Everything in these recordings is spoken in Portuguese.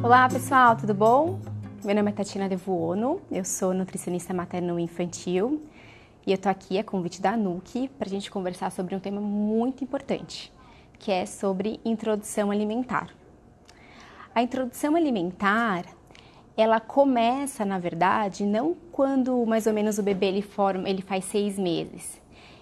Olá pessoal, tudo bom? Meu nome é Tatiana Devuono, eu sou nutricionista materno-infantil e eu tô aqui a convite da NUC para a gente conversar sobre um tema muito importante, que é sobre introdução alimentar. A introdução alimentar, ela começa, na verdade, não quando mais ou menos o bebê ele faz 6 meses.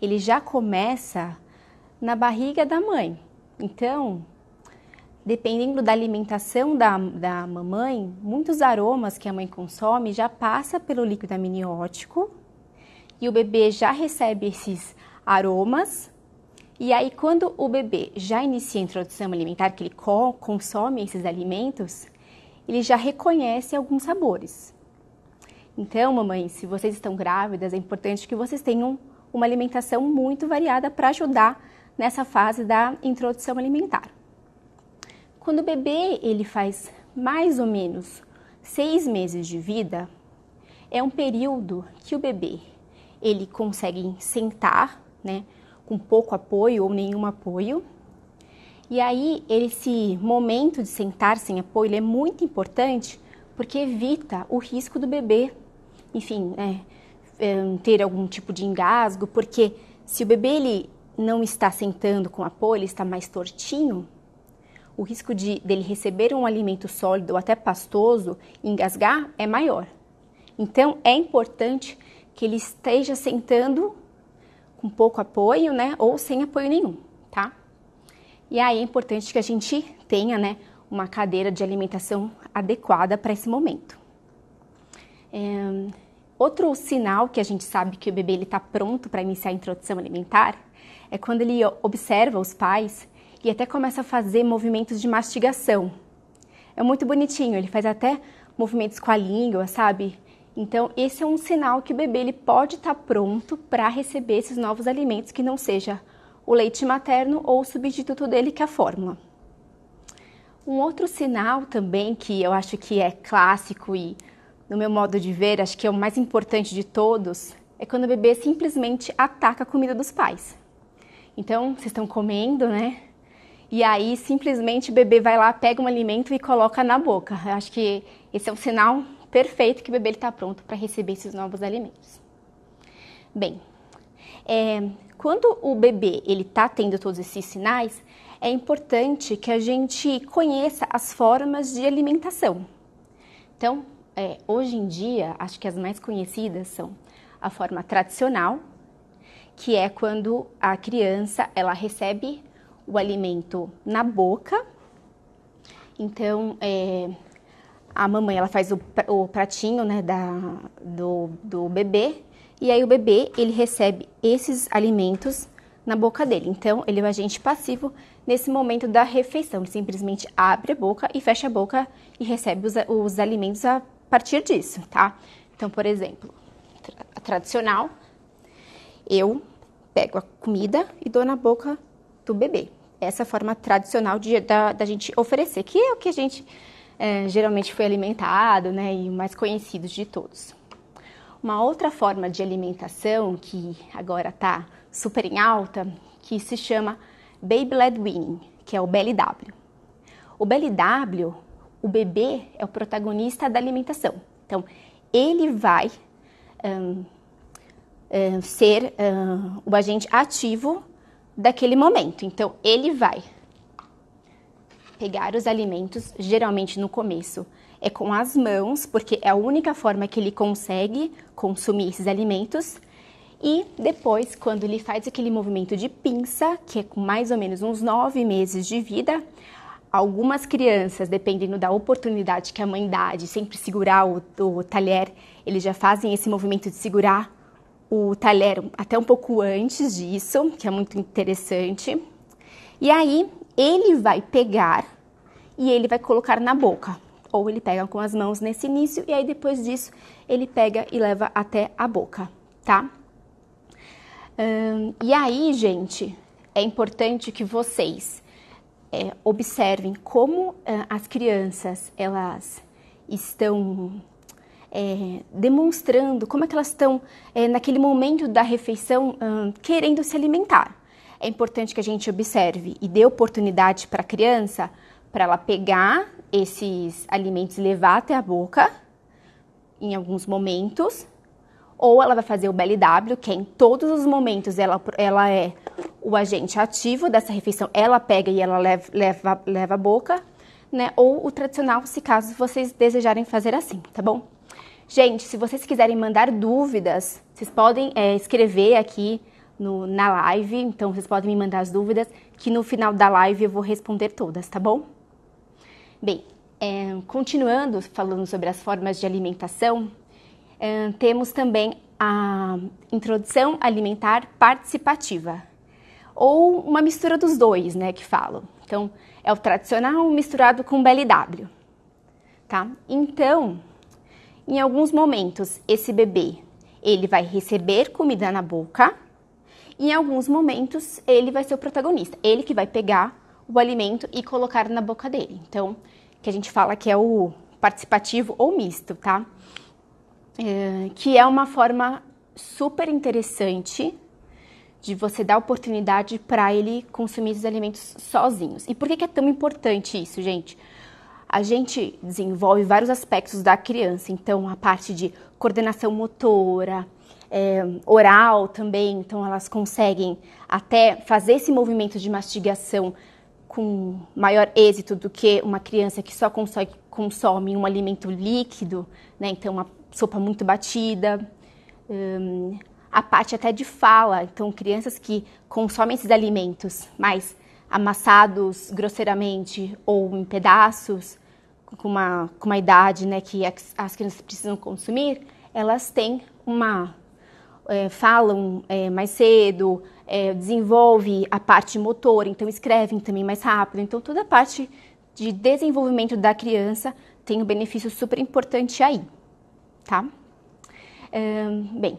Ele já começa na barriga da mãe. Então, dependendo da alimentação da mamãe, muitos aromas que a mãe consome já passa pelo líquido amniótico e o bebê já recebe esses aromas. E aí, quando o bebê já inicia a introdução alimentar, que ele consome esses alimentos, ele já reconhece alguns sabores. Então, mamãe, se vocês estão grávidas, é importante que vocês tenham uma alimentação muito variada para ajudar nessa fase da introdução alimentar. Quando o bebê ele faz mais ou menos 6 meses de vida, é um período que o bebê ele consegue sentar, né, com pouco apoio ou nenhum apoio. E aí, esse momento de sentar sem apoio ele é muito importante porque evita o risco do bebê, enfim, ter algum tipo de engasgo, porque se o bebê ele não está sentando com apoio, ele está mais tortinho, o risco dele receber um alimento sólido ou até pastoso e engasgar é maior. Então, é importante que ele esteja sentando com pouco apoio, né, ou sem apoio nenhum, tá? E aí é importante que a gente tenha, né, uma cadeira de alimentação adequada para esse momento. Outro sinal que a gente sabe que o bebê está pronto para iniciar a introdução alimentar é quando ele observa os pais e até começa a fazer movimentos de mastigação. É muito bonitinho, ele faz até movimentos com a língua, sabe? Então, esse é um sinal que o bebê ele pode estar pronto para receber esses novos alimentos, que não seja o leite materno ou o substituto dele, que é a fórmula. Um outro sinal também que eu acho que é clássico e, no meu modo de ver, acho que é o mais importante de todos, é quando o bebê simplesmente ataca a comida dos pais. Então, vocês estão comendo, né? E aí, simplesmente, o bebê vai lá, pega um alimento e coloca na boca. Eu acho que esse é um sinal perfeito que o bebê está pronto para receber esses novos alimentos. Bem, quando o bebê está tendo todos esses sinais, é importante que a gente conheça as formas de alimentação. Então, hoje em dia, acho que as mais conhecidas são a forma tradicional, que é quando a criança ela recebe o alimento na boca. Então, a mamãe ela faz o pratinho, né, do bebê, e aí o bebê ele recebe esses alimentos na boca dele. Então, ele é um agente passivo nesse momento da refeição. Ele simplesmente abre a boca e fecha a boca e recebe os alimentos a partir disso, tá? Então, por exemplo, a tradicional, eu pego a comida e dou na boca do bebê. Essa é a forma tradicional da gente oferecer, que é o que a gente geralmente foi alimentado, né, e o mais conhecido de todos. Uma outra forma de alimentação que agora está super em alta, que se chama Baby Led Weaning, que é o BLW. O BLW, o bebê é o protagonista da alimentação. Então, ele vai ser o agente ativo daquele momento. Então, ele vai pegar os alimentos, geralmente no começo é com as mãos, porque é a única forma que ele consegue consumir esses alimentos. E depois, quando ele faz aquele movimento de pinça, que é com mais ou menos uns 9 meses de vida, algumas crianças, dependendo da oportunidade que a mãe dá de sempre segurar o talher, eles já fazem esse movimento de segurar o talher até um pouco antes disso, que é muito interessante. E aí, ele vai pegar e ele vai colocar na boca. Ou ele pega com as mãos nesse início e aí depois disso ele pega e leva até a boca, tá? E aí, gente, é importante que vocês observem como as crianças, elas estão demonstrando, como é que elas estão naquele momento da refeição querendo se alimentar. É importante que a gente observe e dê oportunidade para a criança, para ela pegar esses alimentos e levar até a boca, em alguns momentos, ou ela vai fazer o BLW, que é em todos os momentos ela é o agente ativo dessa refeição, ela pega e ela leva à boca, né? Ou o tradicional, se caso vocês desejarem fazer assim, tá bom? Gente, se vocês quiserem mandar dúvidas, vocês podem escrever aqui na live, então vocês podem me mandar as dúvidas, que no final da live eu vou responder todas, tá bom? Bem, continuando falando sobre as formas de alimentação, temos também a introdução alimentar participativa, ou uma mistura dos dois, né, que falam. Então, é o tradicional misturado com BLW, tá? Então, em alguns momentos, esse bebê, ele vai receber comida na boca, e em alguns momentos, ele vai ser o protagonista, ele que vai pegar o alimento e colocar na boca dele. Então, que a gente fala que é o participativo ou misto, tá? Que é uma forma super interessante de você dar oportunidade para ele consumir os alimentos sozinhos. E por que é tão importante isso, gente? A gente desenvolve vários aspectos da criança, então a parte de coordenação motora, oral também, então elas conseguem até fazer esse movimento de mastigação com maior êxito do que uma criança que só consome um alimento líquido, né? Então uma sopa muito batida, a parte até de fala, então crianças que consomem esses alimentos mais amassados grosseiramente ou em pedaços, com uma idade, né, que as crianças precisam consumir, elas têm falam mais cedo, desenvolve a parte motora, então escrevem também mais rápido, então toda a parte de desenvolvimento da criança tem um benefício super importante aí, tá? Bem,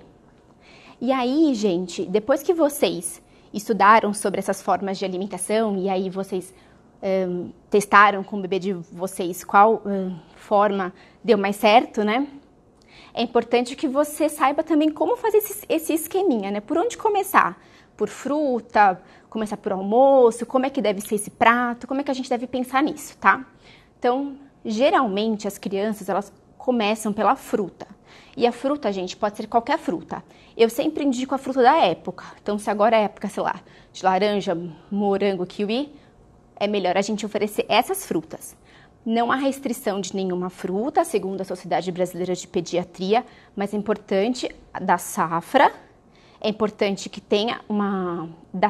e aí, gente, depois que vocês estudaram sobre essas formas de alimentação e aí vocês testaram com o bebê de vocês qual forma deu mais certo, né? É importante que você saiba também como fazer esse esqueminha, né? Por onde começar? Por fruta, começar por almoço, como é que deve ser esse prato, como é que a gente deve pensar nisso, tá? Então, geralmente as crianças, elas começam pela fruta. E a fruta, gente, pode ser qualquer fruta. Eu sempre indico a fruta da época. Então, se agora é época, sei lá, de laranja, morango, kiwi, é melhor a gente oferecer essas frutas. Não há restrição de nenhuma fruta, segundo a Sociedade Brasileira de Pediatria, mas é importante da safra. É importante que tenha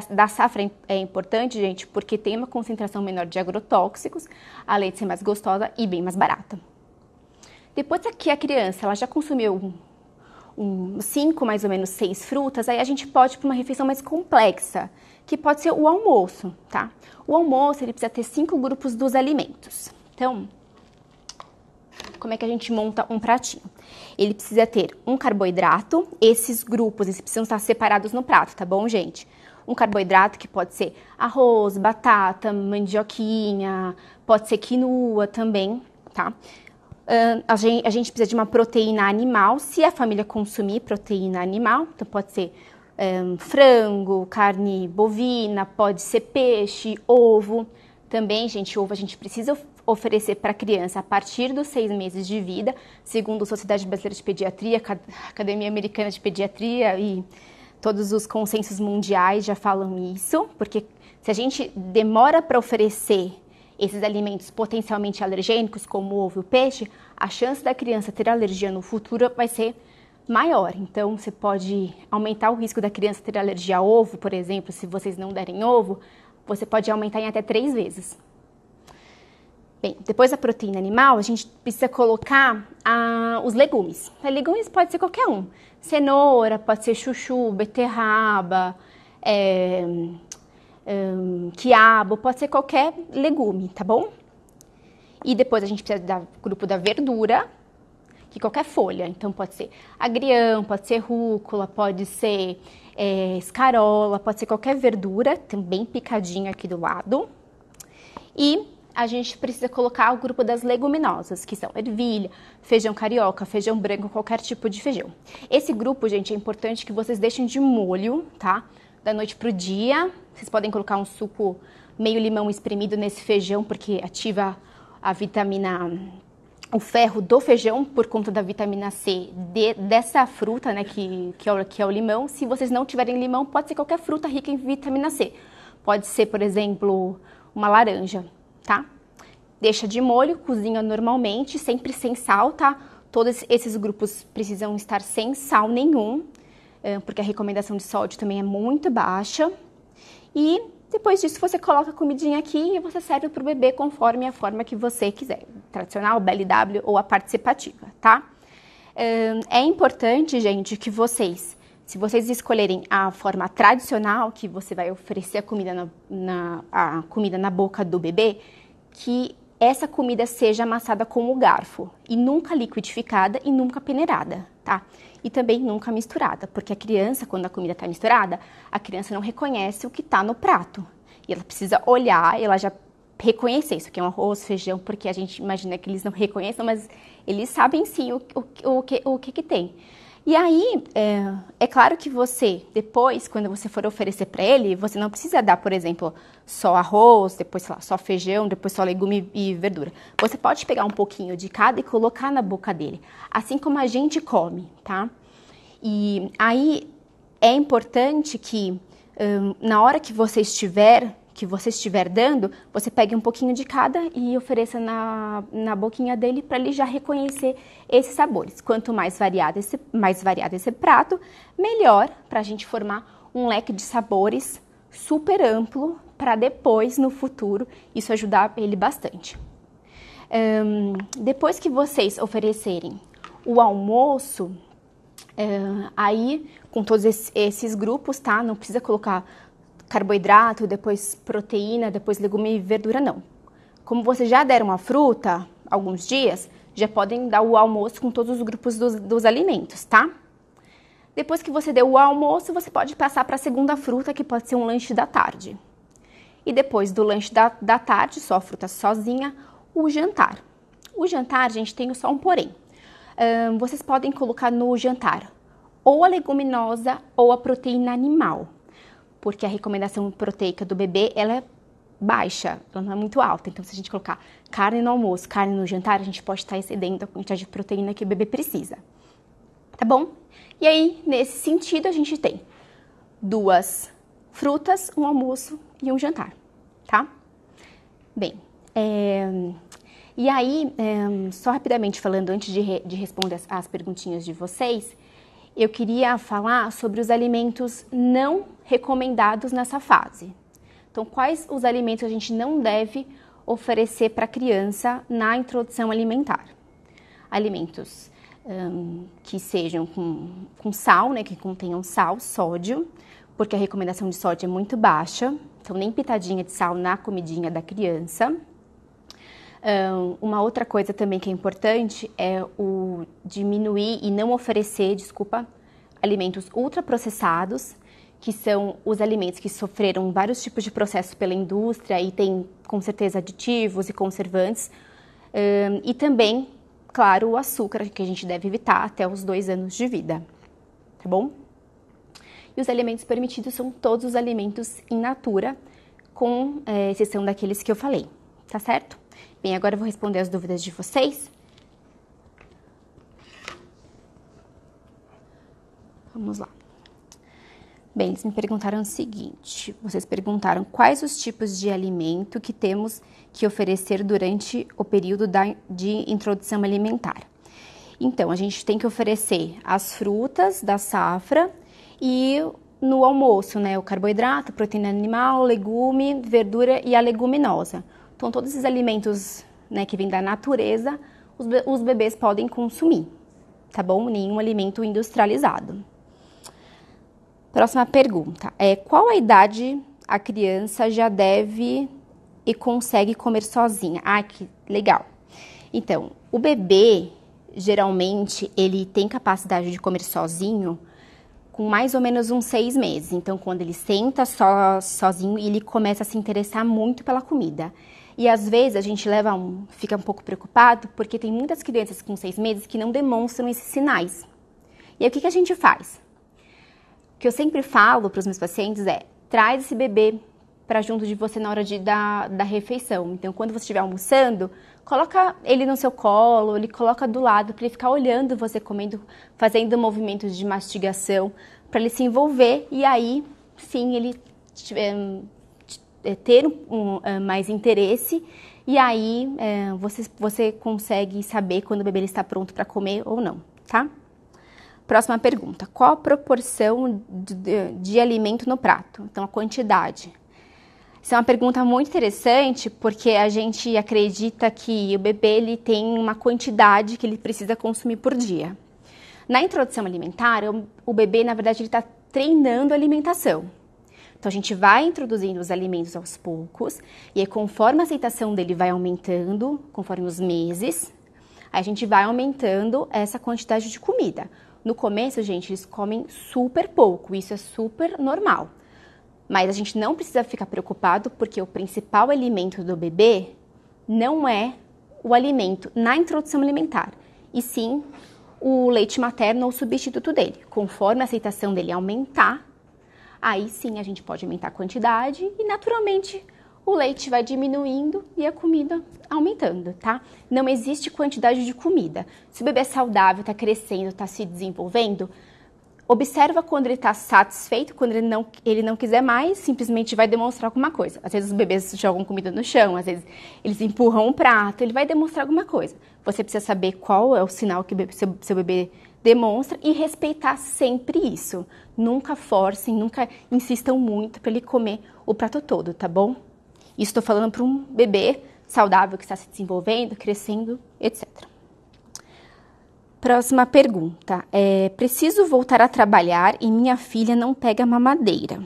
da safra é importante, gente, porque tem uma concentração menor de agrotóxicos, além de ser mais gostosa e bem mais barata. Depois que a criança ela já consumiu 5, mais ou menos 6 frutas, aí a gente pode ir para uma refeição mais complexa, que pode ser o almoço, tá? O almoço, ele precisa ter 5 grupos dos alimentos. Então, como é que a gente monta um pratinho? Ele precisa ter um carboidrato, esses grupos, eles precisam estar separados no prato, tá bom, gente? Um carboidrato que pode ser arroz, batata, mandioquinha, pode ser quinoa também, tá? A gente precisa de uma proteína animal, se a família consumir proteína animal, então pode ser frango, carne bovina, pode ser peixe, ovo. Também, gente, ovo a gente precisa oferecer para a criança a partir dos 6 meses de vida, segundo a Sociedade Brasileira de Pediatria, a Academia Americana de Pediatria e todos os consensos mundiais já falam isso, porque se a gente demora para oferecer esses alimentos potencialmente alergênicos, como o ovo e o peixe, a chance da criança ter alergia no futuro vai ser maior. Então, você pode aumentar o risco da criança ter alergia a ovo, por exemplo, se vocês não derem ovo, você pode aumentar em até 3 vezes. Bem, depois da proteína animal, a gente precisa colocar os legumes. Legumes pode ser qualquer um. Cenoura, pode ser chuchu, beterraba, quiabo, pode ser qualquer legume, tá bom? E depois a gente precisa do grupo da verdura, que qualquer folha. Então pode ser agrião, pode ser rúcula, pode ser escarola, pode ser qualquer verdura, também picadinho aqui do lado. E a gente precisa colocar o grupo das leguminosas, que são ervilha, feijão carioca, feijão branco, qualquer tipo de feijão. Esse grupo, gente, é importante que vocês deixem de molho, tá? Da noite pro dia. Vocês podem colocar um suco meio limão espremido nesse feijão, porque ativa o ferro do feijão por conta da vitamina C dessa fruta, né, que é o limão. Se vocês não tiverem limão, pode ser qualquer fruta rica em vitamina C. Pode ser, por exemplo, uma laranja, tá? Deixa de molho, cozinha normalmente, sempre sem sal, tá? Todos esses grupos precisam estar sem sal nenhum, porque a recomendação de sódio também é muito baixa. E depois disso você coloca a comidinha aqui e você serve para o bebê conforme a forma que você quiser. Tradicional, BLW ou a participativa, tá? É importante, gente, que se vocês escolherem a forma tradicional, que você vai oferecer a comida na boca do bebê, que essa comida seja amassada com o garfo e nunca liquidificada e nunca peneirada, tá? E também nunca misturada, porque a criança, quando a comida está misturada, a criança não reconhece o que está no prato. E ela precisa olhar e ela já reconhecer. Isso aqui é um arroz, feijão, porque a gente imagina que eles não reconheçam, mas eles sabem sim o que tem. E aí, é claro que você, depois, quando você for oferecer para ele, você não precisa dar, por exemplo, só arroz, depois, sei lá, só feijão, depois só legume e verdura. Você pode pegar um pouquinho de cada e colocar na boca dele, assim como a gente come, tá? E aí, é importante que, na hora que você estiver dando, você pegue um pouquinho de cada e ofereça na boquinha dele para ele já reconhecer esses sabores. Quanto mais variado esse prato, melhor para a gente formar um leque de sabores super amplo para depois, no futuro, isso ajudar ele bastante. Depois que vocês oferecerem o almoço, aí com todos esses grupos, tá? Não precisa colocar carboidrato, depois proteína, depois legume e verdura, não. Como vocês já deram a fruta alguns dias, já podem dar o almoço com todos os grupos dos alimentos, tá? Depois que você deu o almoço, você pode passar para a segunda fruta, que pode ser um lanche da tarde. E depois do lanche da tarde, só a fruta sozinha, o jantar. O jantar, gente, tem só um porém. Vocês podem colocar no jantar ou a leguminosa ou a proteína animal, porque a recomendação proteica do bebê, ela é baixa, ela não é muito alta. Então, se a gente colocar carne no almoço, carne no jantar, a gente pode estar excedendo a quantidade de proteína que o bebê precisa. Tá bom? E aí, nesse sentido, a gente tem 2 frutas, um almoço e um jantar, tá? Bem, e aí, só rapidamente falando, antes de responder as perguntinhas de vocês, eu queria falar sobre os alimentos não recomendados nessa fase. Então, quais os alimentos a gente não deve oferecer para a criança na introdução alimentar? Alimentos que sejam com sal, né, que contenham sal, sódio, porque a recomendação de sódio é muito baixa, então nem pitadinha de sal na comidinha da criança. Uma outra coisa também que é importante é o diminuir e não oferecer, alimentos ultraprocessados, que são os alimentos que sofreram vários tipos de processos pela indústria e tem, com certeza, aditivos e conservantes. E também, claro, o açúcar, que a gente deve evitar até os 2 anos de vida, tá bom? E os alimentos permitidos são todos os alimentos in natura, com exceção daqueles que eu falei, tá certo? Bem, agora eu vou responder as dúvidas de vocês. Vamos lá. Bem, eles me perguntaram o seguinte, vocês perguntaram quais os tipos de alimento que temos que oferecer durante o período de introdução alimentar. Então, a gente tem que oferecer as frutas da safra e no almoço, né, o carboidrato, proteína animal, legume, verdura e a leguminosa. Então, todos esses alimentos, né, que vêm da natureza, os bebês podem consumir, tá bom? Nenhum alimento industrializado. Próxima pergunta qual a idade a criança já deve e consegue comer sozinha? Ah, que legal! Então, o bebê, geralmente, ele tem capacidade de comer sozinho com mais ou menos uns 6 meses. Então, quando ele senta sozinho, ele começa a se interessar muito pela comida. E às vezes a gente fica um pouco preocupado porque tem muitas crianças com 6 meses que não demonstram esses sinais. E aí o que a gente faz? O que eu sempre falo para os meus pacientes traz esse bebê para junto de você na hora da refeição. Então, quando você estiver almoçando, coloca ele no seu colo, ele coloca do lado para ele ficar olhando você comendo, fazendo movimentos de mastigação, para ele se envolver e aí, sim, ele ter mais interesse e aí você consegue saber quando o bebê está pronto para comer ou não, tá? Próxima pergunta. Qual a proporção de alimento no prato? Então, a quantidade. Essa é uma pergunta muito interessante porque a gente acredita que o bebê ele tem uma quantidade que ele precisa consumir por dia. Na introdução alimentar, o bebê, na verdade, ele está treinando a alimentação. Então, a gente vai introduzindo os alimentos aos poucos e aí, conforme a aceitação dele vai aumentando, conforme os meses, a gente vai aumentando essa quantidade de comida. No começo, gente, eles comem super pouco, isso é super normal. Mas a gente não precisa ficar preocupado porque o principal alimento do bebê não é o alimento na introdução alimentar, e sim o leite materno ou o substituto dele. Conforme a aceitação dele aumentar, aí sim a gente pode aumentar a quantidade e naturalmente o leite vai diminuindo e a comida aumentando, tá? Não existe quantidade de comida. Se o bebê é saudável, está crescendo, está se desenvolvendo, observa quando ele está satisfeito, quando ele não quiser mais, simplesmente vai demonstrar alguma coisa. Às vezes os bebês jogam comida no chão, às vezes eles empurram um prato, ele vai demonstrar alguma coisa. Você precisa saber qual é o sinal que seu bebê demonstra e respeitar sempre isso. Nunca forcem, nunca insistam muito para ele comer o prato todo, tá bom? Isso estou falando para um bebê saudável que está se desenvolvendo, crescendo, etc. Próxima pergunta. Preciso voltar a trabalhar e minha filha não pega mamadeira.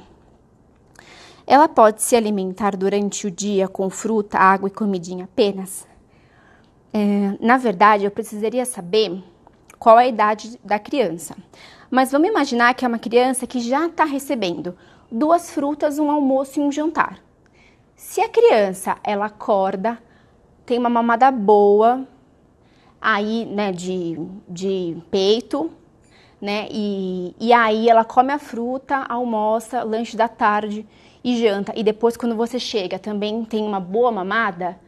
Ela pode se alimentar durante o dia com fruta, água e comidinha apenas? Na verdade, eu precisaria saber qual é a idade da criança. Mas vamos imaginar que é uma criança que já está recebendo 2 frutas, um almoço e um jantar. Se a criança, ela acorda, tem uma mamada boa, aí, né, de peito, né, e aí ela come a fruta, almoça, lanche da tarde e janta, e depois quando você chega também tem uma boa mamada,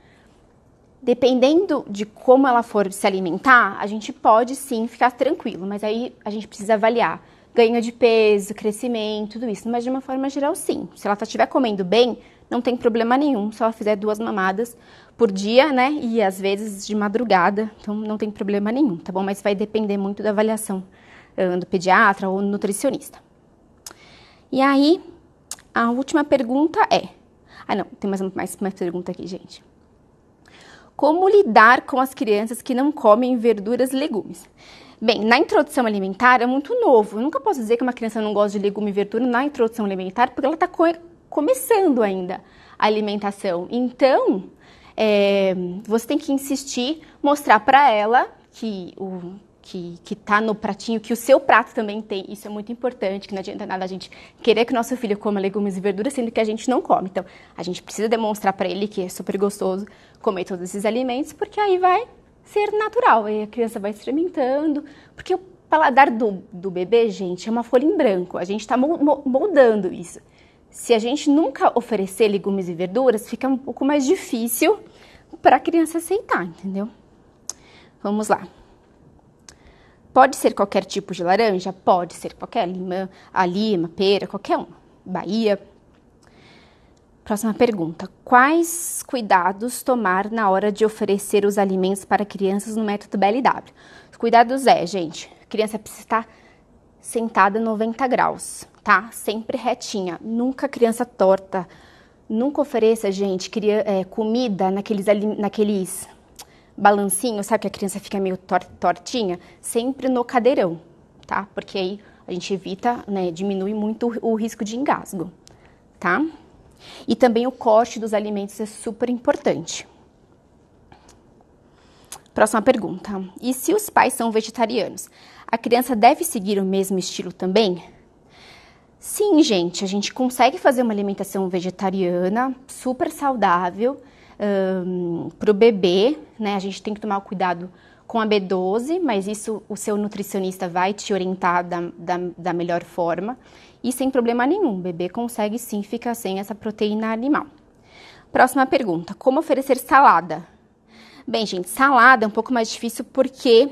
dependendo de como ela for se alimentar, a gente pode sim ficar tranquilo, mas aí a gente precisa avaliar ganho de peso, crescimento, tudo isso, mas de uma forma geral sim, se ela estiver comendo bem, não tem problema nenhum, se ela fizer 2 mamadas por dia, né, e às vezes de madrugada, então não tem problema nenhum, tá bom? Mas vai depender muito da avaliação do pediatra ou nutricionista. E aí, a última pergunta é... não, tem mais pergunta aqui, gente. Como lidar com as crianças que não comem verduras e legumes? Bem, na introdução alimentar é muito novo, eu nunca posso dizer que uma criança não gosta de legume e verdura na introdução alimentar, porque ela está começando ainda a alimentação. Então, você tem que insistir, mostrar para ela que está no pratinho, que o seu prato também tem. Isso é muito importante, que não adianta nada a gente querer que o nosso filho coma legumes e verduras, sendo que a gente não come. Então, a gente precisa demonstrar para ele que é super gostoso comer todos esses alimentos, porque aí vai ser natural. Aí a criança vai experimentando, porque o paladar do bebê, gente, é uma folha em branco. A gente está moldando isso. Se a gente nunca oferecer legumes e verduras, fica um pouco mais difícil para a criança aceitar, entendeu? Vamos lá. Pode ser qualquer tipo de laranja? Pode ser qualquer lima, pera, qualquer uma. Bahia. Próxima pergunta. Quais cuidados tomar na hora de oferecer os alimentos para crianças no método BLW? Os cuidados gente, a criança precisa estar sentada 90 graus, tá? Sempre retinha, nunca criança torta. Nunca ofereça, gente, comida naqueles balancinhos, sabe que a criança fica meio tortinha? Sempre no cadeirão, tá? Porque aí a gente evita, né, diminui muito o risco de engasgo, tá? E também o corte dos alimentos é super importante. Próxima pergunta. E se os pais são vegetarianos? A criança deve seguir o mesmo estilo também? Sim, gente, a gente consegue fazer uma alimentação vegetariana super saudável para o bebê, né? A gente tem que tomar cuidado com a B12, mas isso o seu nutricionista vai te orientar da melhor forma. e sem problema nenhum. O bebê consegue sim ficar sem essa proteína animal. Próxima pergunta, como oferecer salada? Bem, gente, salada é um pouco mais difícil porque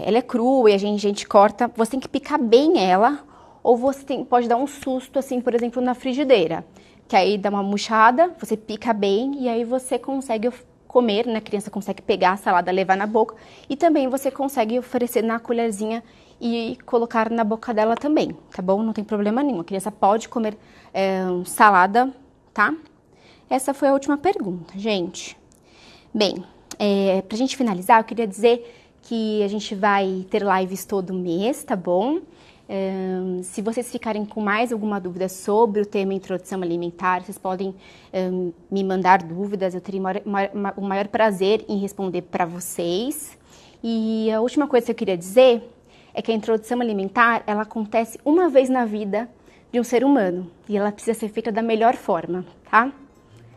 ela é crua e a gente corta. Você tem que picar bem ela, ou você pode dar um susto, assim, por exemplo, na frigideira. Que aí dá uma murchada, você pica bem e aí você consegue comer, né? A criança consegue pegar a salada, levar na boca. E também você consegue oferecer na colherzinha e colocar na boca dela também, tá bom? Não tem problema nenhum. A criança pode comer salada, tá? Essa foi a última pergunta, gente. Bem, pra gente finalizar, eu queria dizer que a gente vai ter lives todo mês, tá bom? Se vocês ficarem com mais alguma dúvida sobre o tema introdução alimentar, vocês podem me mandar dúvidas, eu teria o maior prazer em responder para vocês. E a última coisa que eu queria dizer é que a introdução alimentar, ela acontece uma vez na vida de um ser humano e ela precisa ser feita da melhor forma, tá?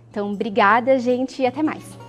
Então, obrigada, gente, e até mais!